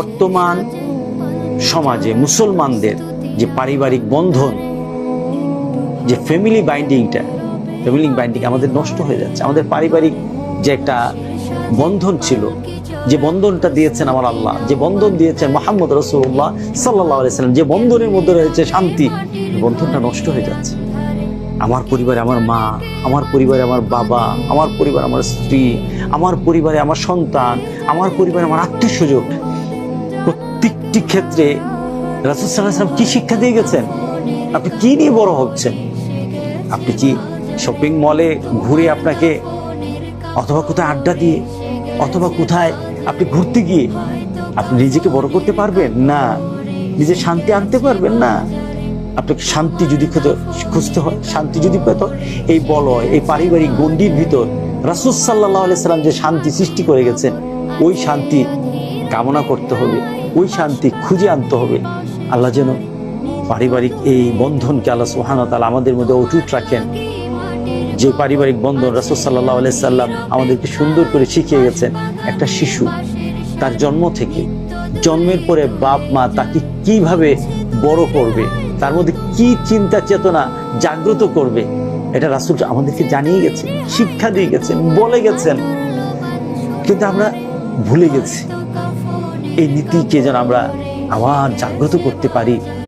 বর্তমান সমাজে মুসলমানদের যে পারিবারিক বন্ধন, যে ফ্যামিলি বাইন্ডিং আমাদের নষ্ট হয়ে যাচ্ছে। আমাদের পারিবারিক যে একটা বন্ধন ছিল, যে বন্ধনটা দিয়েছেন আমার আল্লাহ, যে বন্ধন দিয়েছেন মুহাম্মদ রাসূলুল্লাহ সাল্লাল্লাহু আলাইহি সাল্লাম, যে বন্ধনের মধ্যে রয়েছে শান্তি, বন্ধনটা নষ্ট হয়ে যাচ্ছে। আমার পরিবারে আমার মা, আমার পরিবারে আমার বাবা, আমার পরিবারে আমার স্ত্রী, আমার পরিবারে আমার সন্তান, আমার পরিবারে আমার আত্মীয়স্বজন, প্রত্যেকটি ক্ষেত্রে রাসূল সাল্লাল্লাহু আলাইহি ওয়াসাল্লাম কি শিক্ষা দিয়ে গেছেন? আপনি কি নিয়ে বড় হচ্ছেন? আপনি কি শপিং মলে ঘুরে আপনাকে, অথবা কোথায় আড্ডা দিয়ে, অথবা কোথায় আপনি ঘুরতে গিয়ে আপনি নিজেকে বড় করতে পারবেন না? নিজে শান্তি আনতে পারবেন না? আপনাকে শান্তি যদি খুঁজতে হয়, শান্তি যদি পেত, এই বলয়, এই পারিবারিক গণ্ডির ভিতর রাসূল সাল্লাল্লাহু আলাইহি সাল্লাম যে শান্তি সৃষ্টি করে গেছেন, ওই শান্তি কামনা করতে হবে, ওই শান্তি খুঁজে আনতে হবে। আল্লাহ যেন পারিবারিক এই বন্ধনকে আল্লাহ সুবহানাহু ওয়া তাআলা আমাদের মধ্যে অটুট রাখেন। যে পারিবারিক বন্ধন রাসূল সাল্লাল্লাহু আলাইহি সাল্লাম আমাদেরকে সুন্দর করে শিখিয়ে গেছেন। একটা শিশু তার জন্ম থেকে, জন্মের পরে বাপ মা তাকে কিভাবে বড় করবে, তার মধ্যে কি চিন্তা চেতনা জাগ্রত করবে, এটা রাসূল আমাদেরকে জানিয়ে গেছেন, শিক্ষা দিয়ে গেছেন, বলে গেছেন। কিন্তু আমরা ভুলে গেছি। এই নীতিকে যেন আমরা আবার জাগ্রত করতে পারি।